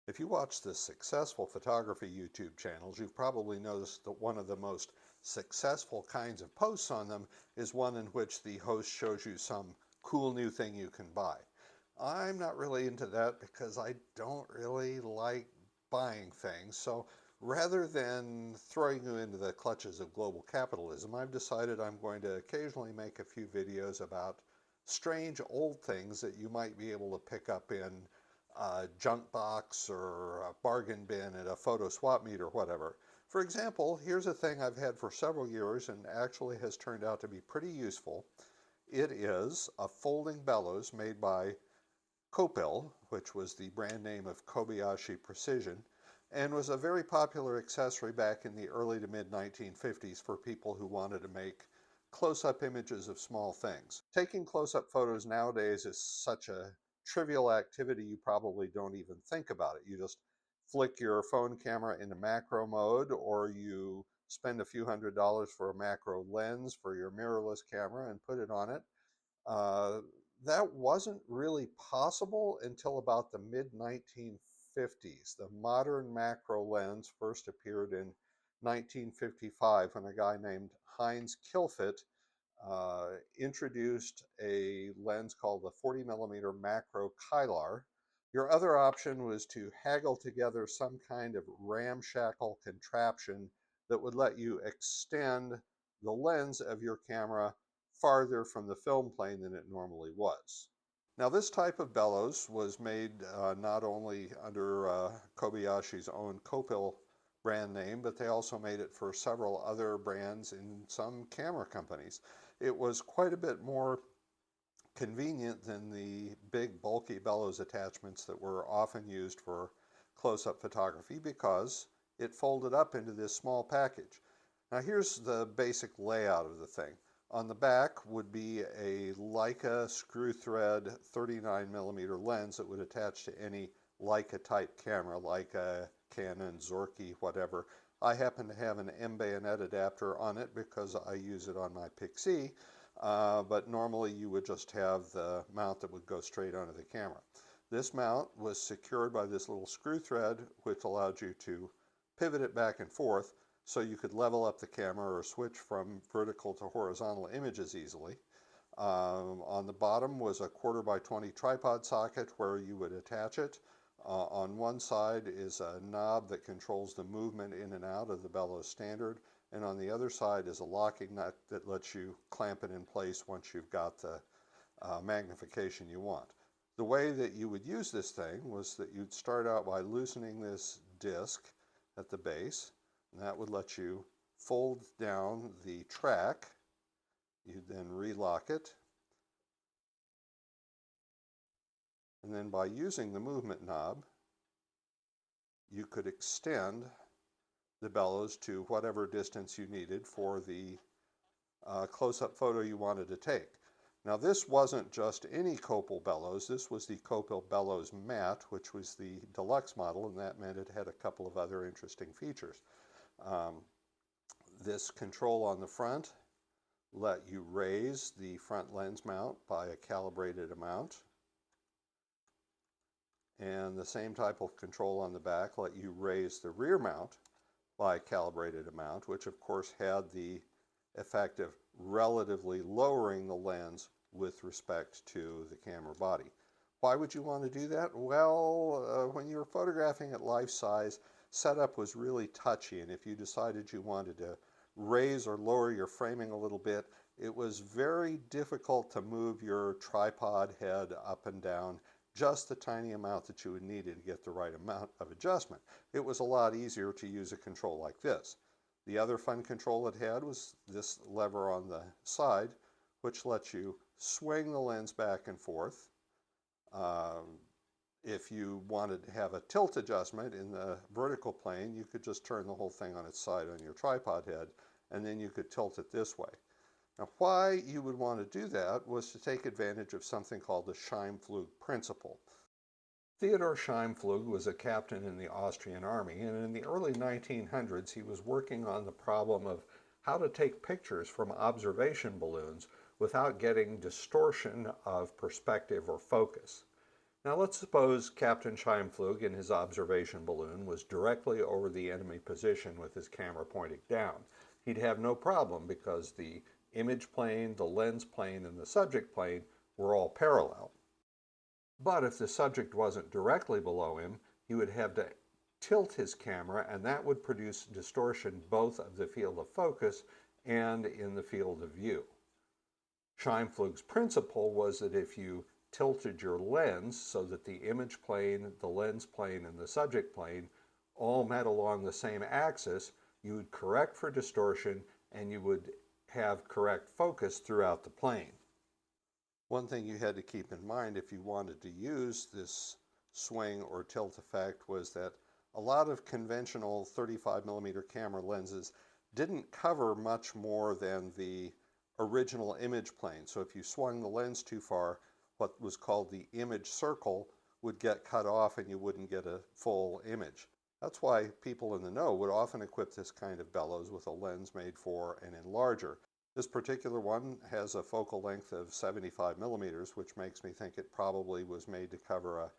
If you watch the successful photography YouTube channels, you've probably noticed that one of the most successful kinds of posts on them is one in which the host shows you some cool new thing you can buy. I'm not really into that because I don't really like buying things. So rather than throwing you into the clutches of global capitalism, I've decided I'm going to occasionally make a few videos about strange old things that you might be able to pick up in a junk box or a bargain bin at a photo swap meet or whatever. For example, here's a thing I've had for several years and actually has turned out to be pretty useful. It is a folding bellows made by Kopel, which was the brand name of Kobayashi Precision, and was a very popular accessory back in the early to mid 1950s for people who wanted to make close-up images of small things. Taking close-up photos nowadays is such a trivial activity you probably don't even think about it. You just flick your phone camera into macro mode, or you spend a few $100s for a macro lens for your mirrorless camera and put it on it. Uh, that wasn't really possible until about the mid 1950s. The modern macro lens first appeared in 1955 when a guy named Heinz Kilfit introduced a lens called the 40 millimeter macro Kylar. Your other option was to haggle together some kind of ramshackle contraption that would let you extend the lens of your camera farther from the film plane than it normally was. Now this type of bellows was made not only under Kobayashi's own Kopil brand name, but they also made it for several other brands in some camera companies. It was quite a bit more convenient than the big bulky bellows attachments that were often used for close-up photography because it folded up into this small package. Now here's the basic layout of the thing. On the back would be a Leica screw thread 39 millimeter lens that would attach to any Leica type camera, Leica, Canon, Zorky, whatever. I happen to have an M bayonet adapter on it because I use it on my Pixie, but normally you would just have the mount that would go straight onto the camera. This mount was secured by this little screw thread, which allowed you to pivot it back and forth so you could level up the camera or switch from vertical to horizontal images easily. On the bottom was a 1/4 by 20 tripod socket where you would attach it. On one side is a knob that controls the movement in and out of the bellows standard, and on the other side is a locking nut that lets you clamp it in place once you've got the magnification you want. The way that you would use this thing was that you'd start out by loosening this disc at the base, and that would let you fold down the track. You'd then relock it, and then by using the movement knob, you could extend the bellows to whatever distance you needed for the close-up photo you wanted to take. Now this wasn't just any Kopil bellows, this was the Kopil bellows matte, which was the deluxe model, and that meant it had a couple of other interesting features. This control on the front let you raise the front lens mount by a calibrated amount, and the same type of control on the back let you raise the rear mount by a calibrated amount, which of course had the effect of relatively lowering the lens with respect to the camera body. Why would you want to do that? Well, when you were photographing at life size, setup was really touchy, and if you decided you wanted to raise or lower your framing a little bit, it was very difficult to move your tripod head up and down just the tiny amount that you would need to get the right amount of adjustment. It was a lot easier to use a control like this. The other fun control it had was this lever on the side, which lets you swing the lens back and forth. If you wanted to have a tilt adjustment in the vertical plane, you could just turn the whole thing on its side on your tripod head, and then you could tilt it this way. Now, why you would want to do that was to take advantage of something called the Scheimpflug principle. Theodor Scheimpflug was a captain in the Austrian army, and in the early 1900s he was working on the problem of how to take pictures from observation balloons without getting distortion of perspective or focus. Now let's suppose Captain Scheinflug in his observation balloon was directly over the enemy position with his camera pointing down. He'd have no problem because the image plane, the lens plane, and the subject plane were all parallel. But if the subject wasn't directly below him, he would have to tilt his camera, and that would produce distortion both of the field of focus and in the field of view. Scheinflug's principle was that if you tilted your lens so that the image plane, the lens plane, and the subject plane all met along the same axis, you would correct for distortion and you would have correct focus throughout the plane. One thing you had to keep in mind if you wanted to use this swing or tilt effect was that a lot of conventional 35mm camera lenses didn't cover much more than the original image plane. So if you swung the lens too far, what was called the image circle would get cut off and you wouldn't get a full image. That's why people in the know would often equip this kind of bellows with a lens made for an enlarger. This particular one has a focal length of 75mm, which makes me think it probably was made to cover a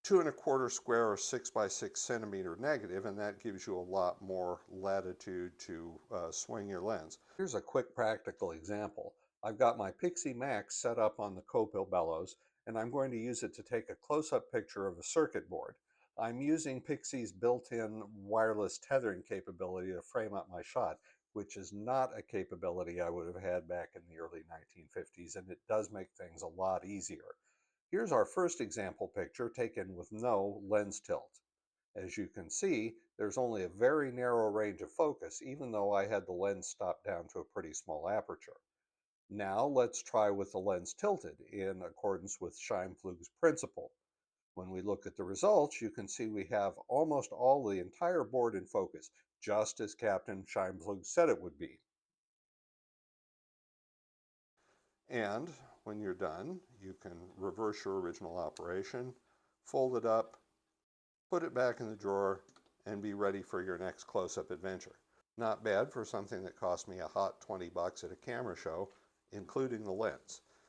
2¼ square or 6x6 centimeter negative, and that gives you a lot more latitude to swing your lens. Here's a quick practical example. I've got my Pixie Max set up on the Copil bellows, and I'm going to use it to take a close-up picture of a circuit board. I'm using Pixie's built-in wireless tethering capability to frame up my shot, which is not a capability I would have had back in the early 1950s, and it does make things a lot easier. Here's our first example picture taken with no lens tilt. As you can see, there's only a very narrow range of focus, even though I had the lens stopped down to a pretty small aperture. Now let's try with the lens tilted in accordance with Scheinflug's principle. When we look at the results, you can see we have almost all the entire board in focus, just as Captain Scheinflug said it would be. And when you're done, you can reverse your original operation, fold it up, put it back in the drawer, and be ready for your next close-up adventure. Not bad for something that cost me a hot $20 at a camera show, including the lens.